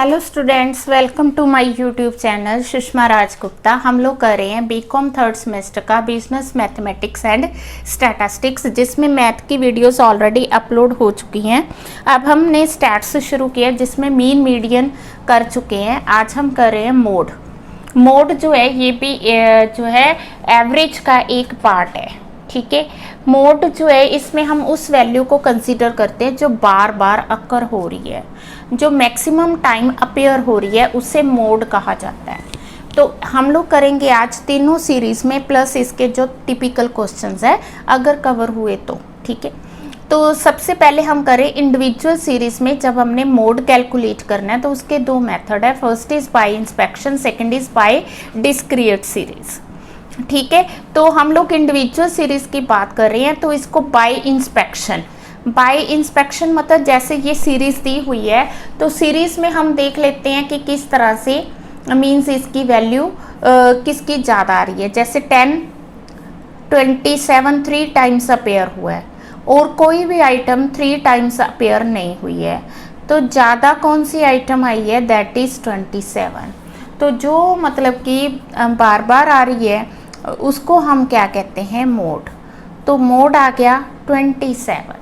Hello students, welcome to my YouTube channel Sushma Rajgupta. हम लोग कर रहे हैं बीकॉम थर्ड सेमेस्टर का बिजनेस मैथमेटिक्स एंड स्टैटिस्टिक्स, जिसमें मैथ की वीडियोस ऑलरेडी अपलोड हो चुकी हैं। अब हमने स्टैट्स शुरू किया जिसमें मीन मीडियन कर चुके हैं। आज हम कर रहे हैं मोड। मोड जो है ये भी जो है एवरेज का एक पार्ट है। ठीक है, मोड जो है इसमें हम उस वैल्यू को कंसीडर करते हैं जो बार बार अकर हो रही है, जो मैक्सिमम टाइम अपीयर हो रही है, उसे मोड कहा जाता है। तो हम लोग करेंगे आज तीनों सीरीज में, प्लस इसके जो टिपिकल क्वेश्चंस है अगर कवर हुए तो। ठीक है, तो सबसे पहले हम करें इंडिविजुअल सीरीज में। जब हमने मोड कैलकुलेट करना है तो उसके दो मेथड है, first is by inspection, second is by discrete series. ठीक है, तो हम लोग इंडिविजुअल सीरीज की बात कर रहे हैं तो इसको बाय इंस्पेक्शन। बाय इंस्पेक्शन मतलब जैसे ये सीरीज दी हुई है तो सीरीज में हम देख लेते हैं कि किस तरह से मीन्स इसकी वैल्यू किसकी ज़्यादा आ रही है। जैसे 10, 27 3 टाइम्स अपेयर हुआ है और कोई भी आइटम 3 टाइम्स अपेयर नहीं हुई है, तो ज़्यादा कौन सी आइटम आई है, दैट इज़ 27। तो जो मतलब कि बार बार आ रही है उसको हम क्या कहते हैं, मोड। तो मोड आ गया 27।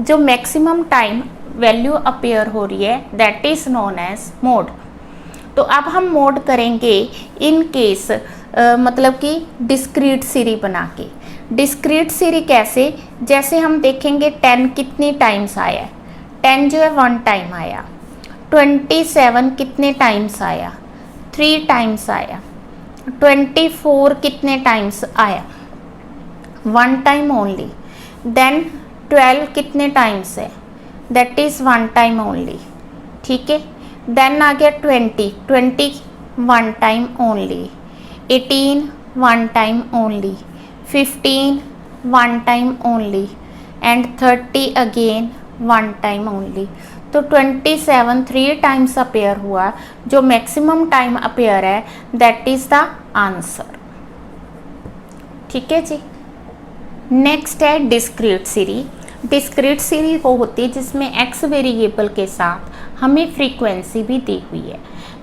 जो मैक्सिमम टाइम वैल्यू अपीयर हो रही है that is known as mode. तो अब हम मोड करेंगे इन केस मतलब कि डिस्क्रीट सीरी बना के। डिस्क्रीट सीरी कैसे, जैसे हम देखेंगे 10 कितने टाइम्स आया है, 10 जो है 1 टाइम आया। 27 कितने टाइम्स आया, 3 टाइम्स आया। 24 कितने टाइम्स आया, 1 टाइम ओनली। देन 12 कितने टाइम्स है, दैट इज़ 1 टाइम ओनली। ठीक है, देन आ गया 20 1 time only. 18 1 time only. 15 1 time only and 30 again 1 time only. तो 27 3 टाइम्स अपेयर हुआ, जो मैक्सिमम टाइम अपेयर है दैट इज द आंसर। ठीक है जी। नेक्स्ट है डिस्क्रीट सीरी। डिस्क्रीट सीरी वो होती है जिसमें एक्स वेरिएबल के साथ हमें फ्रीक्वेंसी भी दी हुई है।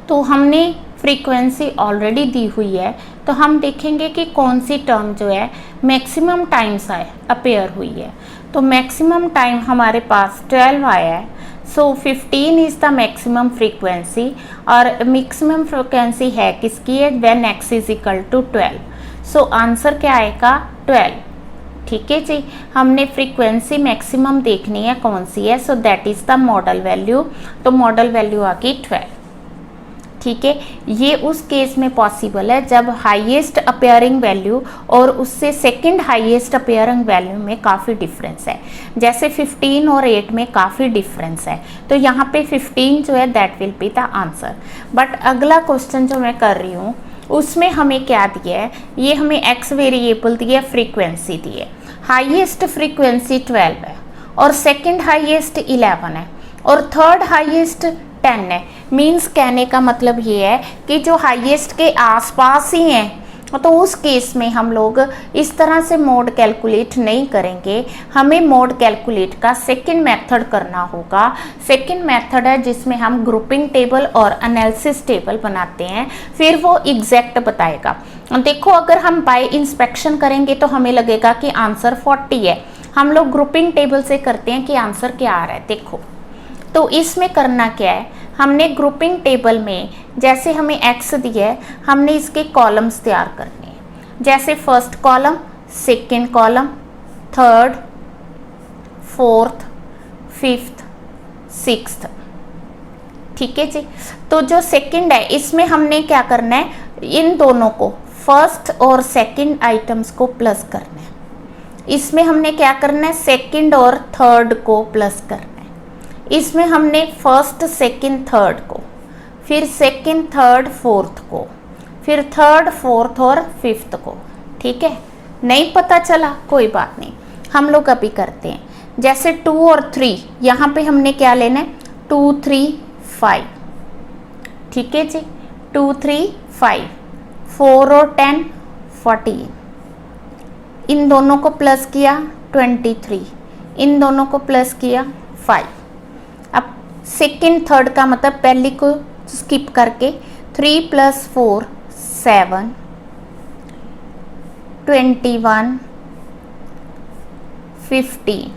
तो हमने फ्रीक्वेंसी ऑलरेडी दी हुई है, तो हम देखेंगे कि कौन सी टर्म जो है मैक्सिमम टाइम्स अपेयर हुई है। तो मैक्सिमम टाइम हमारे पास 12 आया है, so 15 is the maximum frequency. और मैक्सिमम फ्रीक्वेंसी है किसकी है, when x is equal to 12। So answer क्या आएगा, 12। ठीक है जी, हमने फ्रीक्वेंसी मैक्सिमम देखनी है कौन सी है, so that is the model value. तो मॉडल वैल्यू आ गई 12। ठीक है, ये उस केस में पॉसिबल है जब हाईएस्ट अपेयरिंग वैल्यू और उससे सेकंड हाईएस्ट अपेयरिंग वैल्यू में काफ़ी डिफरेंस है। जैसे 15 और 8 में काफ़ी डिफरेंस है, तो यहाँ पे 15 जो है that will be the answer. But अगला क्वेश्चन जो मैं कर रही हूँ उसमें हमें क्या दिया है, ये हमें एक्स वेरिएबल दिया, फ्रीक्वेंसी दी है। हाईएस्ट फ्रीक्वेंसी 12 है और सेकंड हाईएस्ट 11 है और थर्ड हाईएस्ट 10 है। मीन्स कहने का मतलब ये है कि जो हाईएस्ट के आसपास ही हैं, तो उस केस में हम लोग इस तरह से मोड कैलकुलेट नहीं करेंगे। हमें मोड कैलकुलेट का सेकंड मेथड करना होगा। सेकंड मेथड है जिसमें हम ग्रुपिंग टेबल और एनालिसिस टेबल बनाते हैं, फिर वो एग्जैक्ट बताएगा। देखो, अगर हम बाय इंस्पेक्शन करेंगे तो हमें लगेगा कि आंसर 40 है। हम लोग ग्रुपिंग टेबल से करते हैं कि आंसर क्या आ रहा है। देखो, तो इसमें करना क्या है, हमने ग्रुपिंग टेबल में जैसे हमें एक्स दिया है, हमने इसके कॉलम्स तैयार करने हैं। जैसे first column, second column, third, fourth, fifth, sixth. ठीक है जी। तो जो सेकंड है इसमें हमने क्या करना है, इन दोनों को, फर्स्ट और सेकंड आइटम्स को प्लस करना है। इसमें हमने क्या करना है, सेकंड और थर्ड को प्लस करना है। इसमें हमने फर्स्ट सेकंड थर्ड को, फिर सेकंड थर्ड फोर्थ को, फिर थर्ड फोर्थ और फिफ्थ को। ठीक है, नहीं पता चला कोई बात नहीं, हम लोग अभी करते हैं। जैसे 2 और 3, यहाँ पे हमने क्या लेना है, 2 3 5। ठीक है जी, 2 3 5, 4 और 10 14। इन दोनों को प्लस किया 23, इन दोनों को प्लस किया 5। अब सेकेंड थर्ड का मतलब पहले को स्किप करके 3 + 4 7 21 15।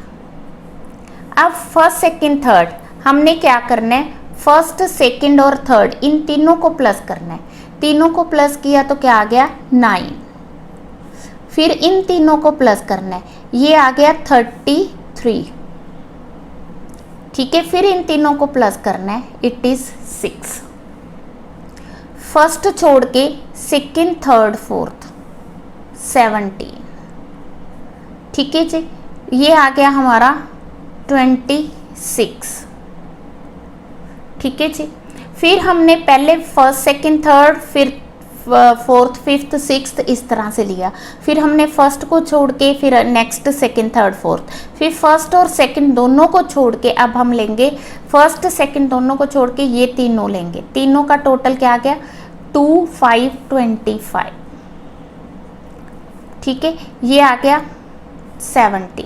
अब फर्स्ट सेकेंड थर्ड हमने क्या करना है, फर्स्ट सेकेंड और थर्ड इन तीनों को प्लस करना है। तीनों को प्लस किया तो क्या आ गया 9, फिर इन तीनों को प्लस करना है, ये आ गया 33। ठीक है, फिर इन तीनों को प्लस करना है, इट इज 6। फर्स्ट छोड़ के सेकेंड थर्ड फोर्थ 17। ठीक है जी, ये आ गया हमारा 26। ठीक है जी, फिर हमने पहले फर्स्ट सेकेंड थर्ड फिर फोर्थ फिफ्थ सिक्स्थ इस तरह से लिया, फिर हमने फर्स्ट को छोड़ के फिर नेक्स्ट सेकेंड थर्ड फोर्थ, फिर फर्स्ट और सेकेंड दोनों को छोड़ के अब हम लेंगे फर्स्ट सेकेंड दोनों को छोड़ के ये तीनों लेंगे। तीनों का टोटल क्या आ गया 2 5 25। ठीक है, ये आ गया 70।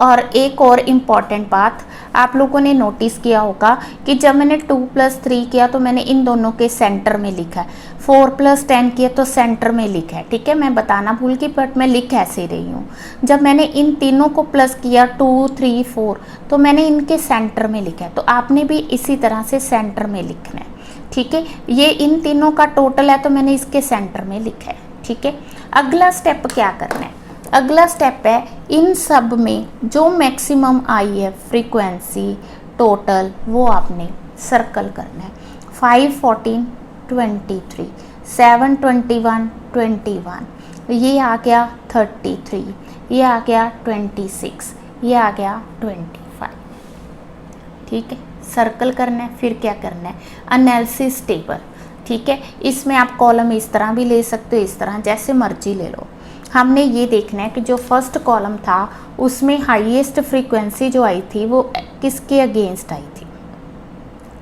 और एक और इम्पॉर्टेंट बात आप लोगों ने नोटिस किया होगा कि जब मैंने 2 + 3 किया तो मैंने इन दोनों के सेंटर में लिखा है, 4 + 10 किया तो सेंटर में लिखा है। ठीक है, मैं बताना भूल गई बट मैं लिख ऐसे रही हूँ। जब मैंने इन तीनों को प्लस किया 2 3 4 तो मैंने इनके सेंटर में लिखा है, तो आपने भी इसी तरह से सेंटर में लिखना है। ठीक है, ये इन तीनों का टोटल है तो मैंने इसके सेंटर में लिखा है। ठीक है, अगला स्टेप क्या करना है, अगला स्टेप है इन सब में जो मैक्सिमम आई है फ्रीक्वेंसी टोटल वो आपने सर्कल करना है। 5 14 23 7 21 21, ये आ गया 33, ये आ गया 26, ये आ गया 25। ठीक है, सर्कल करना है। फिर क्या करना है एनालिसिस टेबल। ठीक है, इसमें आप कॉलम इस तरह भी ले सकते हो, इस तरह जैसे मर्जी ले लो। हमने ये देखना है कि जो फर्स्ट कॉलम था उसमें हाईएस्ट फ्रीक्वेंसी जो आई थी वो किसके अगेंस्ट आई थी,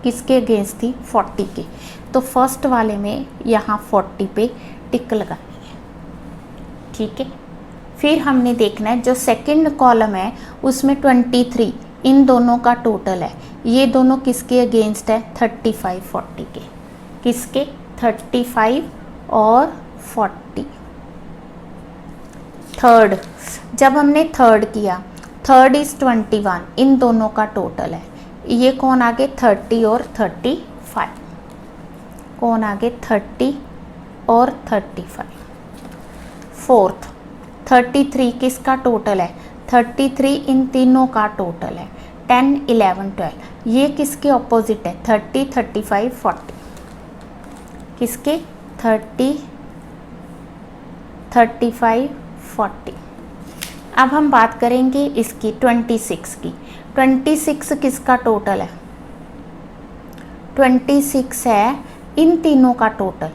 किसके अगेंस्ट थी 40 के, तो फर्स्ट वाले में यहाँ 40 पे टिक लगानी है। ठीक है, फिर हमने देखना है जो सेकंड कॉलम है उसमें 23 इन दोनों का टोटल है, ये दोनों किसके अगेंस्ट है 35 40 के, किसके 35 और 40। थर्ड, जब हमने थर्ड किया थर्ड इज 21 इन दोनों का टोटल है, ये कौन आगे 30 और 35, कौन आगे 30 और 35। फोर्थ 33 किसका टोटल है 33 इन तीनों का टोटल है 10 11 12, ये किसके ऑपोजिट है 30 35 40, किसके 30 35 40। अब हम बात करेंगे इसकी 26 की। 26 किसका टोटल है 26 है इन तीनों का टोटल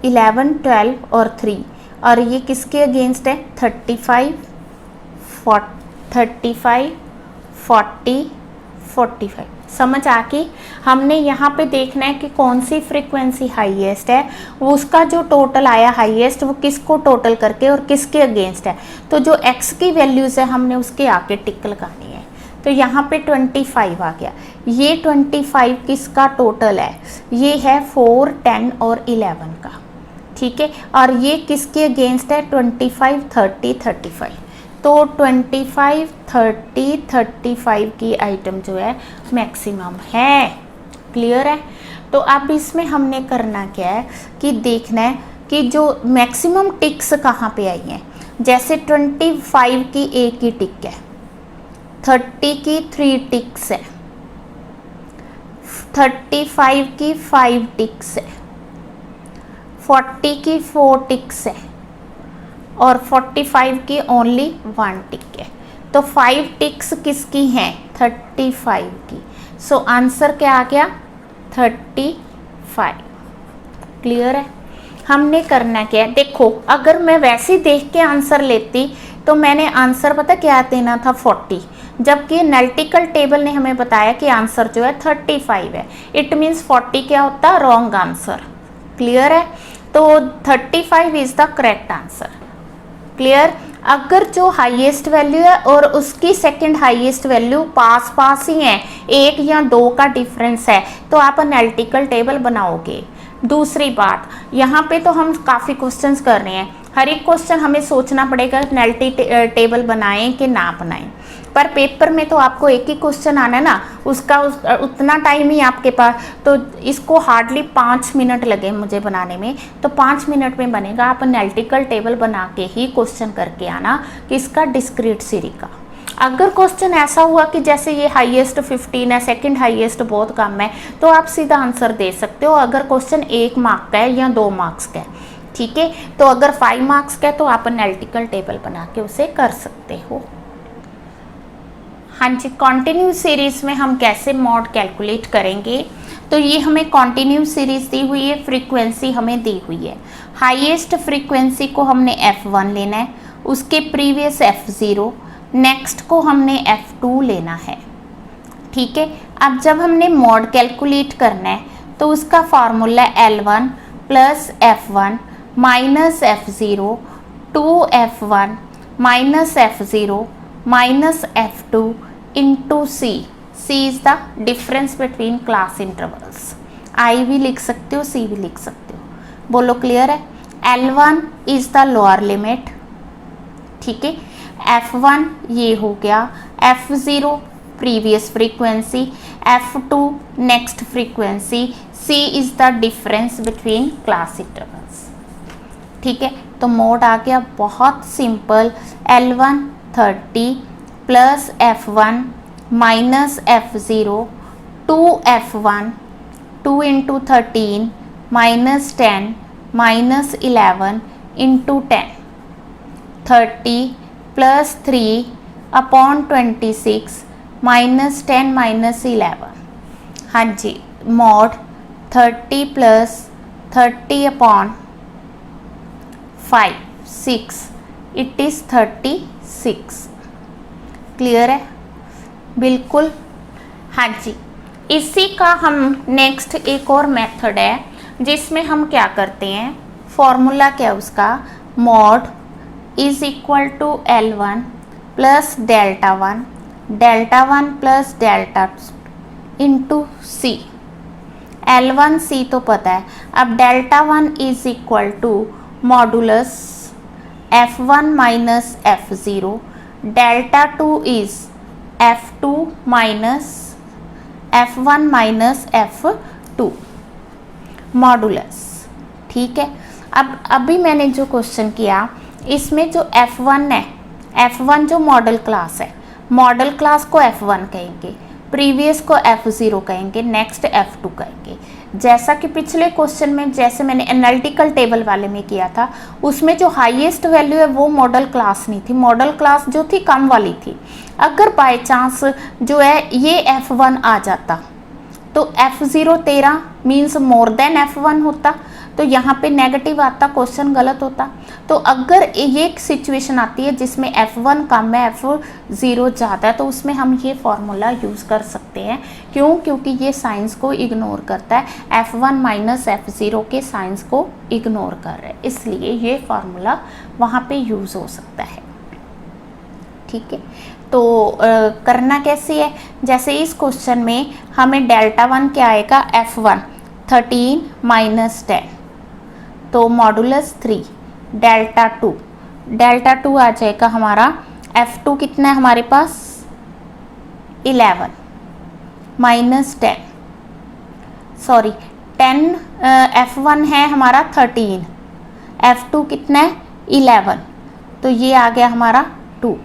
11 12 और 3, और ये किसके अगेंस्ट है 35 40 45। समझ आके हमने यहाँ पे देखना है कि कौन सी फ्रीक्वेंसी हाईएस्ट है, वो उसका जो टोटल आया हाईएस्ट वो किसको टोटल करके और किसके अगेंस्ट है, तो जो x की वैल्यूज़ है हमने उसके आगे टिक लगानी है। तो यहाँ पे 25 आ गया, ये 25 किसका टोटल है, ये है 4 10 और 11 का। ठीक है, और ये किसके अगेंस्ट है 25 30 35, तो 25 30 35 की आइटम जो है मैक्सिमम है। क्लियर है, तो अब इसमें हमने करना क्या है कि देखना है कि जो मैक्सिमम टिक्स कहाँ पे आई हैं। जैसे 25 की एक ही टिक है, 30 की 3 टिक्स है, 35 की 5 टिक्स है, 40 की 4 टिक्स है और 45 की ओनली 1 टिक है। तो 5 टिक्स किसकी हैं 35 की, सो आंसर क्या आ गया 35। क्लियर है, हमने करना क्या है, देखो अगर मैं वैसे देख के आंसर लेती तो मैंने आंसर पता क्या देना था 40, जबकि एनालिटिकल टेबल ने हमें बताया कि आंसर जो है 35 है। इट मीन्स 40 क्या होता है रॉन्ग आंसर। क्लियर है, तो 35 is the correct answer. Clear, अगर जो हाईएस्ट वैल्यू है और उसकी सेकंड हाईएस्ट वैल्यू पास पास ही है, 1 या 2 का डिफरेंस है, तो आप एनालिटिकल टेबल बनाओगे। दूसरी बात, यहाँ पे तो हम काफ़ी क्वेश्चंस कर रहे हैं, हर एक क्वेश्चन हमें सोचना पड़ेगा एनालिटिकल टेबल बनाएं कि ना बनाएं, पर पेपर में तो आपको एक ही क्वेश्चन आना है ना, उसका उतना टाइम ही आपके पास, तो इसको हार्डली 5 मिनट लगे मुझे बनाने में, तो 5 मिनट में बनेगा। आप एनालिटिकल टेबल बना के ही क्वेश्चन करके आना किसका, डिस्क्रीट सीरीज का। अगर क्वेश्चन ऐसा हुआ कि जैसे ये हाईएस्ट 15 है, सेकंड हाईएस्ट बहुत कम है, तो आप सीधा आंसर दे सकते हो। अगर क्वेश्चन 1 मार्क का है या 2 मार्क्स का है, ठीक है, तो अगर 5 मार्क्स का है तो आप एनालिटिकल टेबल बना के उसे कर सकते हो। हाँ जी, कॉन्टिन्यू सीरीज में हम कैसे मॉड कैलकुलेट करेंगे, तो ये हमें कॉन्टिन्यू सीरीज दी हुई है, फ्रीक्वेंसी हमें दी हुई है। हाईएस्ट फ्रीक्वेंसी को हमने f1 लेना है, उसके प्रीवियस f0, नेक्स्ट को हमने f2 लेना है, ठीक है। अब जब हमने मॉड कैलकुलेट करना है तो उसका formula L1 plus f1 minus f0 2f1 minus f0 minus f2 into c। c is the difference between class intervals. i भी लिख सकते हो, c भी लिख सकते हो। बोलो क्लियर है। L1 is the lower limit, ठीक है। f1 ये हो गया, f0 previous frequency, f2 next frequency, c is the difference between class intervals, ठीक है। तो मोड आ गया बहुत simple, L1 30 plus f1 minus f0 2f1 2 into 13 minus 10 minus 11 into 10 30 plus 3 upon 26 minus 10 minus 11। हाँ जी, mode 30 plus 30 upon 5 6 it is 36। Clear है, बिल्कुल। हाँ जी, इसी का हम नेक्स्ट एक और मेथड है जिसमें हम क्या करते हैं, फॉर्मूला क्या है उसका, mode is equal to L1 plus delta 1 plus delta into C। L1 C तो पता है, अब delta 1 is equal to modulus f1 minus f0, delta 2 is f2 minus f1 minus f2 modulus, ठीक है। अब अभी मैंने जो क्वेश्चन किया इसमें जो f1 है, f1 जो मॉडल क्लास है, मॉडल क्लास को f1 कहेंगे, प्रीवियस को f0 कहेंगे, नेक्स्ट f2 कहेंगे। जैसा कि पिछले क्वेश्चन में जैसे मैंने एनालिटिकल टेबल वाले में किया था, उसमें जो हाईएस्ट वैल्यू है वो मॉडल क्लास नहीं थी, मॉडल क्लास जो थी कम वाली थी। अगर बाय चांस जो है ये f1 आ जाता तो f0 13 means more than f1 होता, तो यहाँ पे नेगेटिव आता, क्वेश्चन गलत होता। तो अगर ये एक सिचुएशन आती है जिसमें f1 कम है f0 ज़्यादा है, तो उसमें हम ये फॉर्मूला यूज़ कर सकते हैं। क्यों? क्योंकि ये साइंस को इग्नोर करता है, f1 माइनस f0 के साइंस को इग्नोर कर रहा है, इसलिए ये फार्मूला वहाँ पे यूज़ हो सकता है, ठीक है। तो करना कैसे है, जैसे इस क्वेश्चन में हमें डेल्टा 1 क्या आएगा, f1 13 माइनस 10, तो मॉडुलस 3, डेल्टा 2 आ जाएगा हमारा, f2 कितना है हमारे पास 11 माइनस 10, सॉरी 10, f1 है हमारा 13, f2 कितना है 11, तो ये आ गया हमारा 2,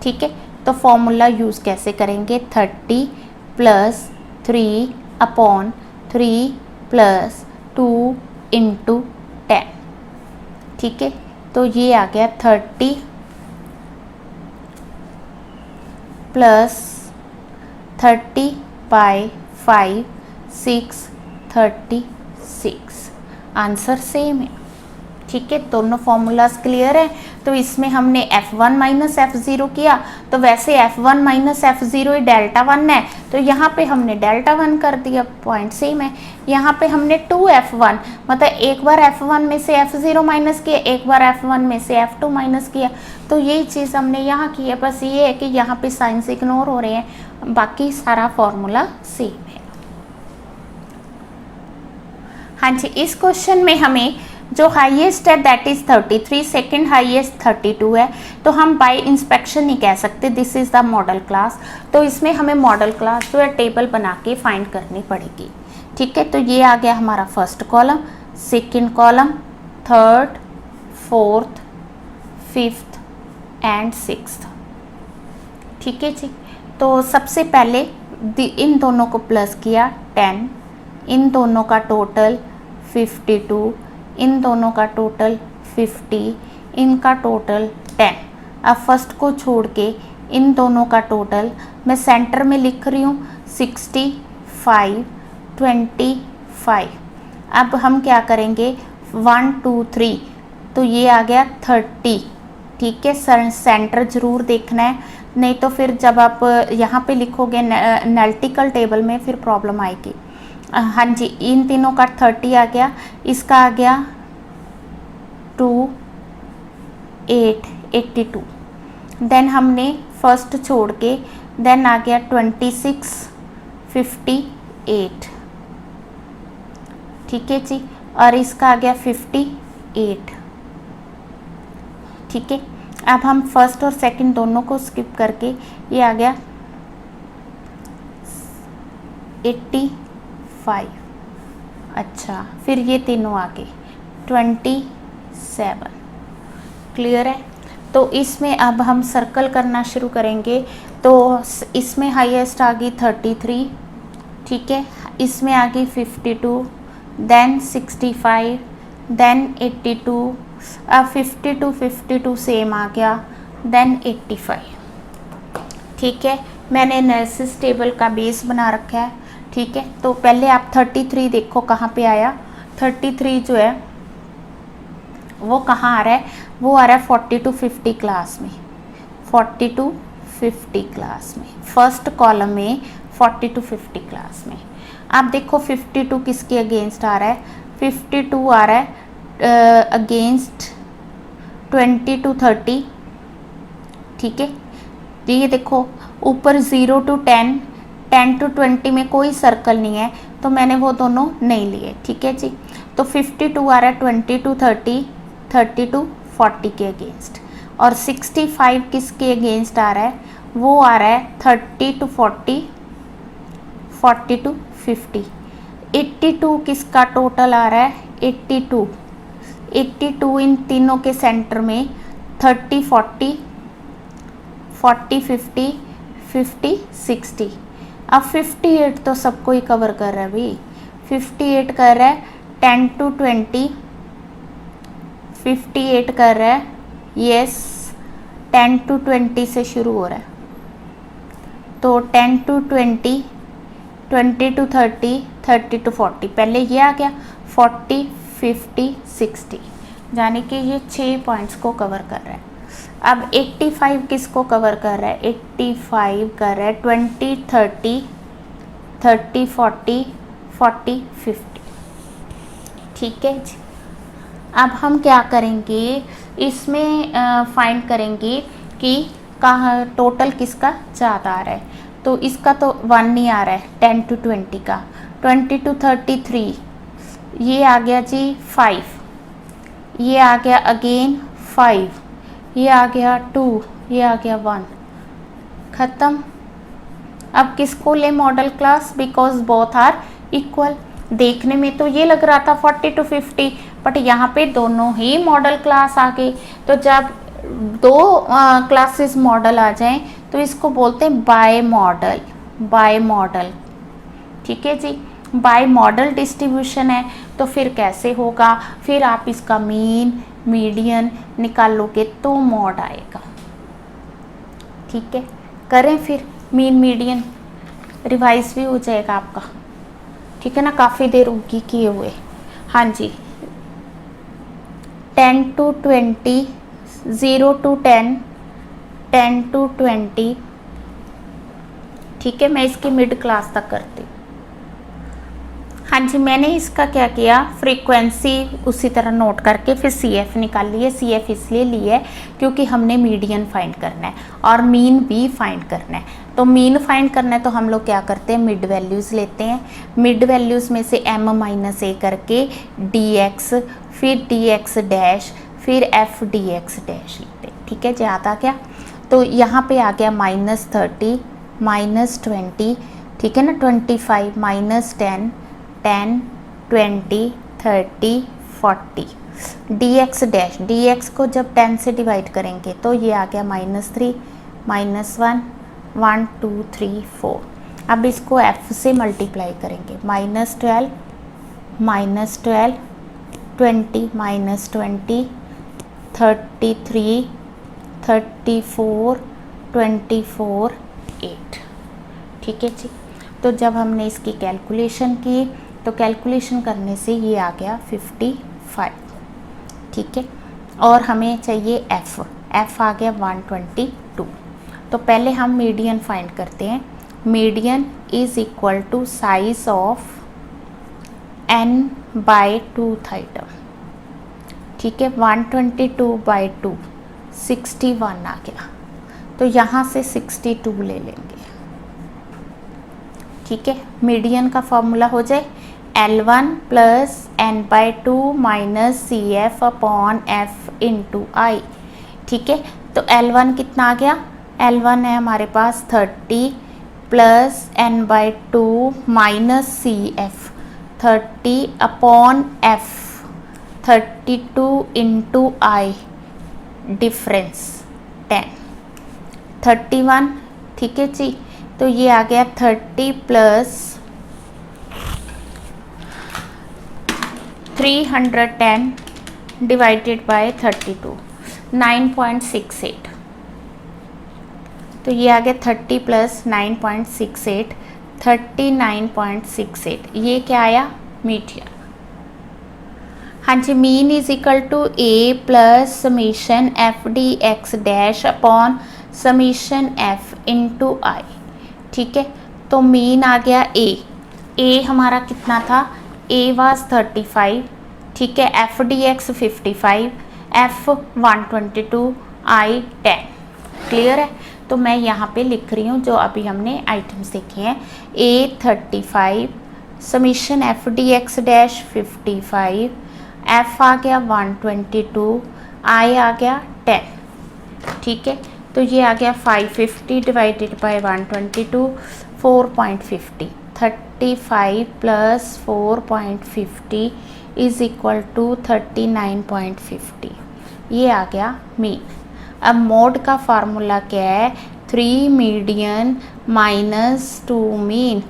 ठीक है। तो फॉर्मूला यूज़ कैसे करेंगे, 30 प्लस 3 अपॉन 3 प्लस 2 इंटू 10, ठीक है। तो ये आ गया 30 प्लस 30 बाय 5 6 36, आंसर सेम है, ठीक है, दोनों फॉर्मूलाज क्लियर है। तो इसमें हमने F1 माइनस F0 किया, तो वैसे F1 माइनस F0 ही डेल्टा 1 है, तो यहाँ पे हमने डेल्टा 1 कर दिया, पॉइंट सेम है। यहाँ पे हमने 2F1 मतलब एक बार F1 में से F0 माइनस किया, एक बार F1 में से F2 माइनस किया, तो यही चीज़ हमने यहाँ की है। बस ये है कि यहाँ पे साइंस इग्नोर हो रहे हैं, बाकी सारा फॉर्मूला सेम है। हाँ जी, इस क्वेश्चन में हमें जो हाईएस्ट है दैट इज 33, सेकंड हाईएस्ट 32 है, तो हम बाय इंस्पेक्शन नहीं कह सकते, this is the model class. तो इसमें हमें मॉडल क्लास जो है टेबल बना के फाइंड करनी पड़ेगी। ठीक है, तो ये आ गया हमारा first column, second column, third, fourth, fifth and sixth. ठीक है जी, तो सबसे पहले इन दोनों को प्लस किया 10, इन दोनों का टोटल 52, इन दोनों का टोटल 50, इनका टोटल 10। अब फर्स्ट को छोड़ के इन दोनों का टोटल मैं सेंटर में लिख रही हूँ 65, 25। अब हम क्या करेंगे 1 2 3, तो ये आ गया 30। ठीक है, सेंटर ज़रूर देखना है, नहीं तो फिर जब आप यहाँ पे लिखोगे एनालिटिकल टेबल में फिर प्रॉब्लम आएगी। हाँ जी, इन तीनों का 30 आ गया, इसका आ गया 2 8 82। देन हमने फर्स्ट छोड़ के देन आ गया 26 58। ठीक है जी, और इसका आ गया 58। ठीक है, अब हम फर्स्ट और सेकंड दोनों को स्किप करके ये आ गया 85। अच्छा, फिर ये तीनों आ गए 27। क्लियर है, तो इसमें अब हम सर्कल करना शुरू करेंगे। तो इसमें हाईएस्ट आ गई 33। ठीक है, इसमें आ गई 52, देन 65, देन 82, अब 52 सेम आ गया, देन 85। ठीक है, मैंने एनालिसिस टेबल का बेस बना रखा है। ठीक है, तो पहले आप 33 देखो कहाँ पे आया। 33 जो है वो कहाँ आ रहा है, वो आ रहा है 40 to 50 क्लास में, 40 to 50 क्लास में, फर्स्ट कॉलम में 40 to 50 क्लास में। आप देखो 52 किसके अगेंस्ट आ रहा है, 52 आ रहा है अगेंस्ट 20 to 30। ठीक है, ये देखो ऊपर 0 to 10, 10 to 20 में कोई सर्कल नहीं है, तो मैंने वो दोनों नहीं लिए। ठीक है जी, तो 52 आ रहा है 20 to 30, 30 to 40 के अगेंस्ट, और 65 किसके अगेंस्ट आ रहा है, वो आ रहा है 30 to 40, 40 to 50। 82 किसका टोटल आ रहा है, 82, 82 इन तीनों के सेंटर में 30 40, 40 50, 50 60। अब 58 तो सबको ही कवर कर रहा है भाई, 58 कर रहा है 10 to 20, 58 कर रहा है, यस 10 to 20 से शुरू हो रहा है, तो 10 to 20, 20 to 30, 30 to 40। पहले ये आ गया 40 50 60, यानी कि ये 6 पॉइंट्स को कवर कर रहा है। अब 85 किसको कवर कर रहा है, 85 कर रहा है 20 30, 30 40, 40 50। ठीक है जी, अब हम क्या करेंगे, इसमें फाइंड करेंगे कि कहाँ टोटल किसका ज़्यादा आ रहा है। तो इसका तो 1 नहीं आ रहा है, 10 to 20 का, 20 to 33 ये आ गया जी 5, ये आ गया अगेन 5, ये आ गया 2, ये आ गया 1, ख़त्म। अब किसको ले modal class, because both are equal. देखने में तो ये लग रहा था 40 to 50, बट यहाँ पे दोनों ही मॉडल क्लास आ गए। तो जब दो क्लासेस मॉडल आ जाएं तो इसको बोलते हैं बाय मॉडल, बाय मॉडल। ठीक है जी, बाय मॉडल डिस्ट्रीब्यूशन है, तो फिर कैसे होगा, फिर आप इसका मीन मीडियन निकालोगे तो मॉड आएगा। ठीक है, करें फिर मीन मीडियन, रिवाइज भी हो जाएगा आपका। ठीक है ना, काफ़ी देर होगी किए हुए। हाँ जी, 10 to 20, 0 to 10, 10 to 20। ठीक है, मैं इसकी मिड क्लास तक करती हूँ। हाँ जी, मैंने इसका क्या किया, फ्रीक्वेंसी उसी तरह नोट करके फिर सी एफ निकाल लिए। सी एफ इसलिए ली है क्योंकि हमने मीडियन फाइंड करना है और मीन भी फाइंड करना है। तो मीन फाइंड करना है तो हम लोग क्या करते हैं, मिड वैल्यूज़ लेते हैं। मिड वैल्यूज़ में से m माइनस ए करके dx, फिर dx डैश, फिर f dx डैश लेते हैं। ठीक है जी, आता क्या, तो यहाँ पे आ गया -30, -20, ठीक है ना, 25, -10, 10, 20, 30, 40। dx डैश, dx को जब 10 से डिवाइड करेंगे तो ये आ गया -3, -1, 1, 2, 3, 4। अब इसको f से मल्टीप्लाई करेंगे, -12, -12, 20, -20, 33, 34, 24, 8। ठीक है जी, तो जब हमने इसकी कैलकुलेशन की तो कैलकुलेशन करने से ये आ गया 55। ठीक है, और हमें चाहिए f आ गया 122। तो पहले हम मीडियन फाइंड करते हैं। Median is equal to size of n/2th item. ठीक है, 122/2 61 आ गया, तो यहाँ से 62 ले लेंगे। ठीक है, मीडियन का फॉर्मूला हो जाए L1 plus n/2 minus CF upon F into I। ठीक है, तो L1 कितना आ गया, L1 है हमारे पास 30 plus n/2 minus CF 30 upon F 32 into I, difference 10, 31। ठीक है जी, तो ये आ गया 30 प्लस 310 डिवाइडेड बाय 32, 9.68। तो ये आ गया 30 प्लस 9.68, 39.68। ये क्या आया, मीडियन। हाँ जी, mean is equal to A plus summation F D X dash upon summation F into I. ठीक है, तो मीन आ गया ए हमारा कितना था, ए वाज 35। ठीक है, एफ डी एक्स 55, एफ 122, आई 10। क्लियर है, तो मैं यहाँ पे लिख रही हूँ जो अभी हमने आइटम्स देखे हैं। A 35, summation F D X dash 55, F आ गया 122, आई आ गया 10। ठीक है, तो ये आ गया 550 डिवाइडेड बाय 122, 4.50। 35 प्लस 4.50 इज इक्वल टू 39.50। ये आ गया मीन। अब मोड का फार्मूला क्या है, 3 मीडियन माइनस 2 मीन।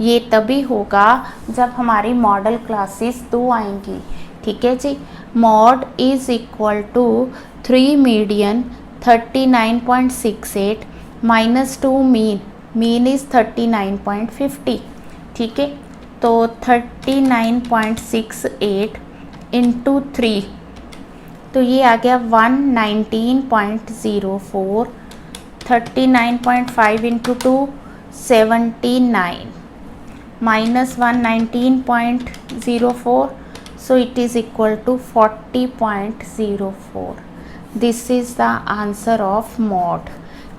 ये तभी होगा जब हमारी मॉडल क्लासेस 2 आएंगी। ठीक है जी, mode is equal to 3 median 39.68 minus 2 mean, mean is 39.50। ठीक है, तो 39.68 इंटू 3, तो ये आ गया 119.04, 39.5 into 2 79 minus 119.04, so it is equal to 40.04। This is the answer of mod.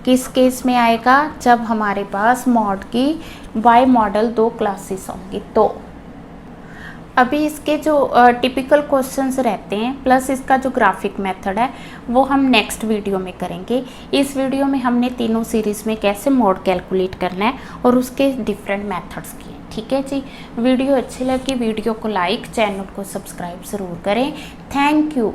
किस केस में आएगा, जब हमारे पास मॉड की बाय मॉडल 2 क्लासेस होंगी। तो अभी इसके जो टिपिकल क्वेश्चंस रहते हैं प्लस इसका जो ग्राफिक मेथड है वो हम नेक्स्ट वीडियो में करेंगे। इस वीडियो में हमने तीनों सीरीज़ में कैसे मॉड कैलकुलेट करना है और उसके डिफरेंट मेथड्स किए। ठीक है जी, वीडियो अच्छी लगी वीडियो को लाइक, चैनल को सब्सक्राइब ज़रूर करें। Thank you.